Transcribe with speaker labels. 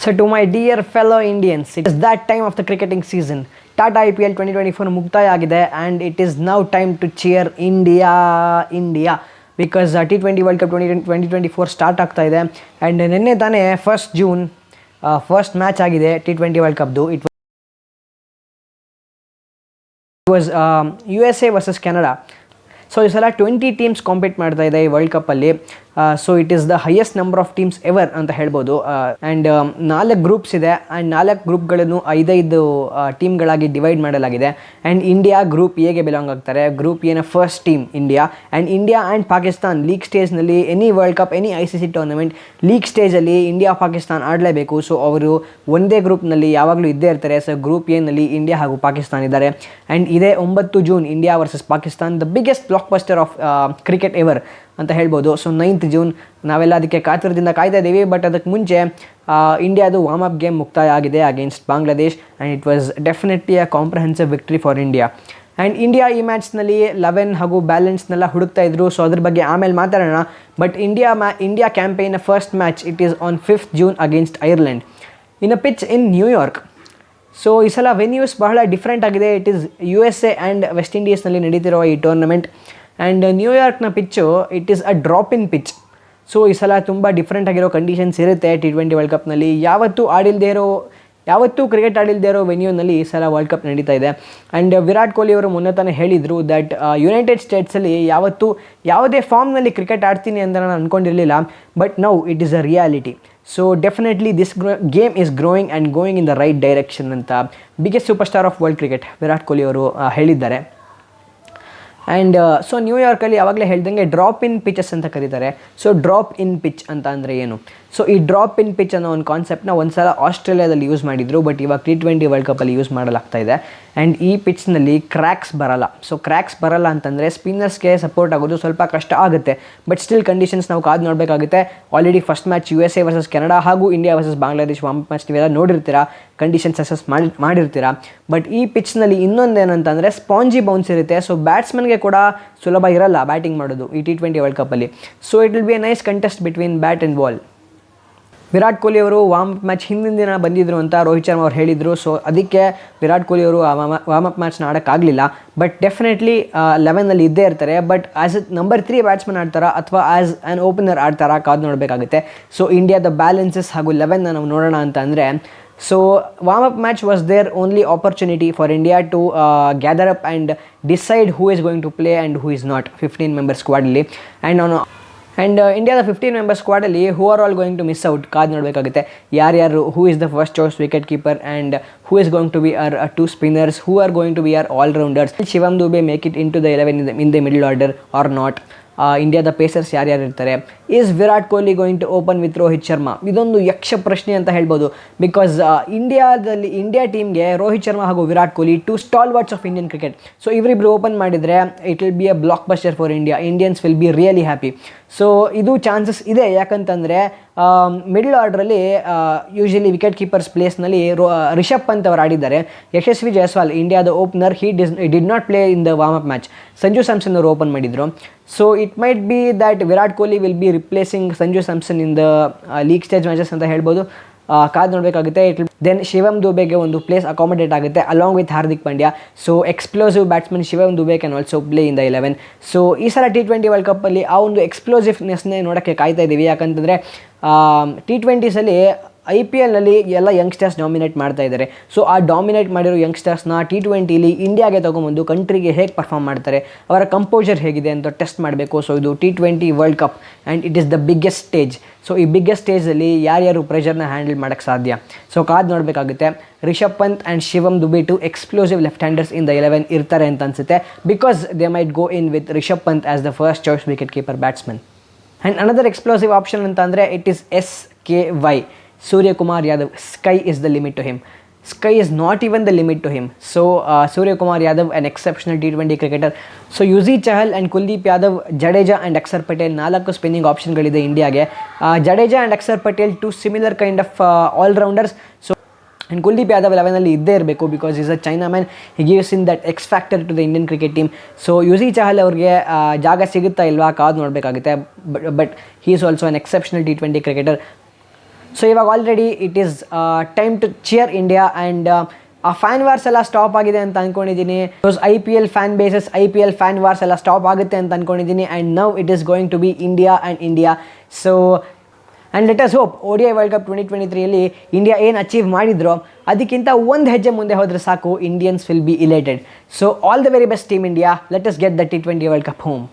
Speaker 1: So to my dear fellow Indians, it is that time of the cricketing season. Tata IPL 2024 ಮುಕ್ತಾಯ ಆಗಿದೆ and it is now time to cheer India because T20 World Cup 2024 start ಆಗ್ತಾ ಇದೆ and ನಿನ್ನೆ ತಾನೇ 1st June first match ಆಗಿದೆ T20 world ಕಪ್ದು. It was USA versus Canada. So ಈ ಸಲ 20 ಟೀಮ್ಸ್ ಕಾಂಪೀಟ್ ಮಾಡ್ತಾ ಇದೆ ಈ ವರ್ಲ್ಡ್ ಕಪ್ಪಲ್ಲಿ. So it is the highest number of teams ever ಅಂತ ಹೇಳ್ಬೋದು. ಆ್ಯಂಡ್ 4 ಗ್ರೂಪ್ಸ್ ಇದೆ ಆ್ಯಂಡ್ 4 ಗ್ರೂಪ್ಗಳನ್ನು 5 ಟೀಮ್ಗಳಾಗಿ ಡಿವೈಡ್ ಮಾಡಲಾಗಿದೆ. ಆ್ಯಂಡ್ ಇಂಡಿಯಾ ಗ್ರೂಪ್ ಎಗೆ ಬಿಲಾಂಗ್ ಆಗ್ತಾರೆ. ಗ್ರೂಪ್ ಎನ first team India. And India and Pakistan league ಸ್ಟೇಜ್ನಲ್ಲಿ any world cup any ICC tournament league ಸ್ಟೇಜಲ್ಲಿ ಇಂಡಿಯಾ ಪಾಕಿಸ್ತಾನ್ ಆಡಲೇಬೇಕು. ಸೊ ಅವರು ಒಂದೇ ಗ್ರೂಪ್ನಲ್ಲಿ ಯಾವಾಗಲೂ ಇದ್ದೇ ಇರ್ತಾರೆ. ಸೊ ಗ್ರೂಪ್ ಎನಲ್ಲಿ ಇಂಡಿಯಾ ಹಾಗೂ ಪಾಕಿಸ್ತಾನ್ ಇದ್ದಾರೆ. ಆ್ಯಂಡ್ ಇದೇ 9 June India versus Pakistan, the biggest blockbuster of cricket ever ಅಂತ ಹೇಳ್ಬೋದು. ಸೊ 9th ಜೂನ್ ನಾವೆಲ್ಲ ಅದಕ್ಕೆ ಕಾತುರದಿಂದ ಕಾಯ್ತಾ ಇದ್ದೀವಿ. ಬಟ್ ಅದಕ್ಕೆ ಮುಂಚೆ ಇಂಡಿಯಾದು ವಾರ್ಮ್ ಅಪ್ ಗೇಮ್ ಮುಕ್ತಾಯ ಆಗಿದೆ against Bangladesh and it was definitely a comprehensive victory for India. And India ಈ ಮ್ಯಾಚ್ನಲ್ಲಿ 11 ಹಾಗೂ ಬ್ಯಾಲೆನ್ಸ್ನೆಲ್ಲ ಹುಡುಕ್ತಾ ಇದ್ರು. ಸೊ ಅದ್ರ ಬಗ್ಗೆ ಆಮೇಲೆ ಮಾತಾಡೋಣ. But India campaign first match it is on 5th June against Ireland in a pitch in New York. So ಈ ಸಲ ವೆನ್ಯೂಸ್ ಬಹಳ ಡಿಫ್ರೆಂಟ್ ಆಗಿದೆ. It is USA and west ಇಂಡೀಸ್ನಲ್ಲಿ ನಡೀತಿರುವ ಈ ಟೂರ್ನಮೆಂಟ್. ಆ್ಯಂಡ್ ನ್ಯೂಯಾರ್ಕ್ನ pitch it is a drop in pitch. So ಈ ಸಲ ತುಂಬ ಡಿಫ್ರೆಂಟ್ ಆಗಿರೋ ಕಂಡೀಷನ್ಸ್ ಇರುತ್ತೆ T20 ವರ್ಲ್ಡ್ ಕಪ್ನಲ್ಲಿ. ಯಾವತ್ತೂ ಕ್ರಿಕೆಟ್ ಆಡಿಲ್ಲದೆ ಇರೋ ವೆನ್ಯೂನಲ್ಲಿ ಈ ಸಲ ವರ್ಲ್ಡ್ ಕಪ್ ನಡೀತಾ ಇದೆ. ಆ್ಯಂಡ್ ವಿರಾಟ್ ಕೊಹ್ಲಿ ಅವರು ಮೊನ್ನೆ ತಾನೇ ಹೇಳಿದರು ದಟ್ ಯುನೈಟೆಡ್ ಸ್ಟೇಟ್ಸಲ್ಲಿ ಯಾವುದೇ ಫಾರ್ಮ್ನಲ್ಲಿ ಕ್ರಿಕೆಟ್ ಆಡ್ತೀನಿ ಅಂತ ನಾನು ಅಂದ್ಕೊಂಡಿರಲಿಲ್ಲ. But now it is a reality. So definitely this game is growing and going in the right direction ಅಂತ biggest super star of world cricket Virat Kohli ಅವರು ಹೇಳಿದ್ದಾರೆ. ಆ್ಯಂಡ್ ಸೊ ನ್ಯೂಯಾರ್ಕಲ್ಲಿ ಯಾವಾಗಲೇ ಹೇಳ್ದಂಗೆ ಡ್ರಾಪ್ ಇನ್ ಪಿಚಸ್ ಅಂತ ಕರೀತಾರೆ. ಸೊ ಡ್ರಾಪ್ ಇನ್ ಪಿಚ್ ಅಂತ ಅಂದರೆ ಏನು? So ಈ ಡ್ರಾಪ್ ಇನ್ ಪಿಚ್ ಅನ್ನೋ ಒಂದು ಕಾನ್ಸೆಪ್ಟ್ನ ಒಂದು ಸಲ ಆಸ್ಟ್ರೇಲಿಯಾದಲ್ಲಿ ಯೂಸ್ ಮಾಡಿದರು. ಬಟ್ ಇವಾಗ T20 ವರ್ಲ್ಡ್ ಕಪ್ಪಲ್ಲಿ ಯೂಸ್ ಮಾಡಲಾಗ್ತಾ ಇದೆ. ಆ್ಯಂಡ್ ಈ ಪಿಚ್ನಲ್ಲಿ ಕ್ರ್ಯಾಕ್ಸ್ ಬರಲ್ಲ. ಸೊ ಕ್ರ್ಯಾಕ್ಸ್ ಬರಲ್ಲ ಅಂತಂದರೆ ಸ್ಪಿನ್ನರ್ಸ್ಗೆ ಸಪೋರ್ಟ್ ಆಗೋದು ಸ್ವಲ್ಪ ಕಷ್ಟ ಆಗುತ್ತೆ. ಬಟ್ ಸ್ಟಿಲ್ ಕಂಡೀಷನ್ಸ್ ನಾವು ಕಾದು ನೋಡಬೇಕಾಗುತ್ತೆ. Already first match USA versus Canada ಹಾಗೂ India versus Bangladesh warm match ನೀವೆಲ್ಲ ನೋಡಿರ್ತೀರಾ, ಕಂಡೀಷನ್ಸ್ ಅಸೆಸ್ ಮಾಡಿರ್ತೀರಾ. ಬಟ್ ಈ ಪಿಚ್ನಲ್ಲಿ ಇನ್ನೊಂದೇನಂತಂದರೆ ಸ್ಪಾಂಜಿ ಬೌನ್ಸ್ ಇರುತ್ತೆ. ಸೊ ಬ್ಯಾಟ್ಸ್ಮನ್ಗೆ ಕೂಡ ಸುಲಭ ಇರಲ್ಲ ಬ್ಯಾಟಿಂಗ್ ಮಾಡೋದು ಈ T20 ವರ್ಲ್ಡ್ ಕಪ್ಪಲ್ಲಿ. So it will be a nice contest between bat and ball. Virat Kohli ಅವರು ವಾರ್ಮ್ ಅಪ್ ಮ್ಯಾಚ್ ಹಿಂದಿನ ದಿನ ಬಂದಿದ್ದರು ಅಂತ ರೋಹಿತ್ ಶರ್ಮಾ ಅವ್ರು ಹೇಳಿದರು. ಸೊ ಅದಕ್ಕೆ ವಿರಾಟ್ ಕೊಹ್ಲಿ ಅವರು ವಾರ್ಮ್ ಅಪ್ ಮ್ಯಾಚ್ನ ಆಡೋಕ್ಕಾಗಲಿಲ್ಲ. ಬಟ್ ಡೆಫಿನೆಟ್ಲಿ 11ನಲ್ಲಿ ಇದ್ದೇ ಇರ್ತಾರೆ. But as a number 3 batsman ಆಡ್ತಾರಾ ಅಥವಾ ಆ್ಯಸ್ ಆ್ಯನ್ ಓಪನರ್ ಆಡ್ತಾರಾ ಕಾದು ನೋಡಬೇಕಾಗುತ್ತೆ. ಸೊ ಇಂಡಿಯಾದ ಬ್ಯಾಲೆನ್ಸಸ್ ಹಾಗೂ 11ನ ನಾವು ನೋಡೋಣ ಅಂತ ಅಂದರೆ, so warm up match was there only opportunity for India to gather up and decide who is going to play and who is not 15 member ಸ್ಕ್ವಾಡಲ್ಲಿ. ಆ್ಯಂಡ್ ಇಂಡಿಯಾದ 15 member ಸ್ಕ್ವಾಡಲ್ಲಿ who are all going to miss out ಕಾದು ನೋಡಬೇಕಾಗುತ್ತೆ. ಯಾರ್ಯಾರು who is the first choice wicket keeper and who is going to be our 2 spinners, who are going to be our allrounders. Shivam Dubey make it into the 11 in the middle order or not? ಇಂಡಿಯಾದ pacers ಯಾರ್ಯಾರು ಇರ್ತಾರೆ? Is Virat Kohli going to open with Rohit Sharma? ಇದೊಂದು ಯಕ್ಷ ಪ್ರಶ್ನೆ ಅಂತ ಹೇಳ್ಬೋದು. Because India ಟೀಮ್ಗೆ ರೋಹಿತ್ ಶರ್ಮಾ ಹಾಗೂ Virat Kohli 2 stalwarts of Indian cricket. So ಇವರಿಬ್ಬರು ಓಪನ್ ಮಾಡಿದರೆ it will be a blockbuster for India. Indians will be really happy. So ಇದು ಚಾನ್ಸಸ್ ಇದೆ. ಯಾಕಂತಂದರೆ ಮಿಡಲ್ ಆರ್ಡ್ರಲ್ಲಿ ಯೂಶಲಿ ವಿಕೆಟ್ ಕೀಪರ್ಸ್ ಪ್ಲೇಸ್ನಲ್ಲಿ ರಿಷಬ್ ಪಂತ್ ಅವರು ಆಡಿದ್ದಾರೆ. ಯಶಸ್ವಿ ಜೈಸ್ವಾಲ್ ಇಂಡಿಯಾದ opener did not play in the warm up match. Sanju Samson ಅವರು ಓಪನ್ ಮಾಡಿದರು. So it might be that Virat Kohli will be replacing Sanju Samson in the league stage matches ಅಂತ ಹೇಳ್ಬೋದು. ಕಾದು ನೋಡಬೇಕಾಗುತ್ತೆ. ದೆನ್ ಶಿವಮ್ ದುಬೆಗೆ ಒಂದು ಪ್ಲೇಸ್ ಅಕಾಮಡೇಟ್ ಆಗುತ್ತೆ along with Hardik Pandya. So explosive batsman Shivam Dube can also play in the 11. So ಈ ಸಲ T20 ವರ್ಲ್ಡ್ ಕಪ್ಪಲ್ಲಿ ಆ ಒಂದು ಎಕ್ಸ್ಪ್ಲೋಸಿವ್ನೆಸ್ನೇ ನೋಡೋಕ್ಕೆ ಕಾಯ್ತಾ ಇದ್ದೀವಿ. ಯಾಕಂತಂದರೆ T20ಸಲ್ಲಿ IPLನಲ್ಲಿ ಎಲ್ಲ ಯಂಗ್ಸ್ಟರ್ಸ್ ಡಾಮಿನೇಟ್ ಮಾಡ್ತಾ ಇದ್ದಾರೆ. ಸೊ ಆ ಡಾಮಿನೇಟ್ ಮಾಡಿರೋ ಯಂಗ್ಸ್ಟರ್ಸ್ನ T20ಲಿ ಇಂಡಿಯಾಗೆ ತೊಗೊಂಬಂದು ಕಂಟ್ರಿಗೆ ಹೇಗೆ ಪರ್ಫಾರ್ಮ್ ಮಾಡ್ತಾರೆ, ಅವರ ಕಂಪೋಜರ್ ಹೇಗಿದೆ ಅಂತ ಟೆಸ್ಟ್ ಮಾಡಬೇಕು. ಸೊ ಇದು T20 world cup and it is the biggest stage. So ಈ ಬಿಗ್ಗೆಸ್ಟ್ ಸ್ಟೇಜಲ್ಲಿ ಯಾರ್ಯಾರು ಪ್ರೆಷರ್ನ ಹ್ಯಾಂಡಲ್ ಮಾಡೋಕ್ಕೆ ಸಾಧ್ಯ? ಸೊ ಕಾದು ನೋಡಬೇಕಾಗುತ್ತೆ. Rishabh Pant and Shivam Dube 2 explosive left handers in the 11 ಇರ್ತಾರೆ ಅಂತ ಅನಿಸುತ್ತೆ. Because they might go in with Rishabh Pant as the first choice wicket keeper batsman. And another explosive option ಅಂತ ಅಂದರೆ it is SKY, Suryakumar Yadav. Sky is the limit to him. Sky is not even the limit to him. So Suryakumar Yadav, an exceptional T20 cricketer. So Yuzi Chahal and Kuldeep Yadav, Jadeja and Akshar Patel 4 spinning ಆಪ್ಷನ್ಗಳಿದೆ ಇಂಡಿಯಾಗೆ. Jadeja and Akshar Patel 2 similar kind of allrounders. So and Kuldeep Yadav 11ನಲ್ಲಿ ಇದ್ದೇ ಇರಬೇಕು because is a chinaman. He gives in that X factor to the Indian cricket team. So Yuzi Chahal ಅವ್ರಿಗೆ ಜಾಗ ಸಿಗುತ್ತಾ ಇಲ್ವಾ ಕಾದು ನೋಡಬೇಕಾಗುತ್ತೆ. But he is also an exceptional T20 cricketer. So ಇವಾಗ already it is time to cheer India and ಆ fan wars ಎಲ್ಲ stop ಆಗಿದೆ ಅಂತ ಅಂದ್ಕೊಂಡಿದ್ದೀನಿ. IPL fan bases IPL fan wars ಎಲ್ಲ ಸ್ಟಾಪ್ ಆಗುತ್ತೆ ಅಂತ ಅಂದ್ಕೊಂಡಿದ್ದೀನಿ. And now it is going to be India and India. So and let us hope ODI world cup 2023ಯಲ್ಲಿ ಇಂಡಿಯಾ ಏನು ಅಚೀವ್ ಮಾಡಿದ್ರೋ ಅದಕ್ಕಿಂತ ಒಂದು ಹೆಜ್ಜೆ ಮುಂದೆ ಹೋದರೆ ಸಾಕು, Indians will be elated. So all the very best team India. Let us get the T20 world cup home.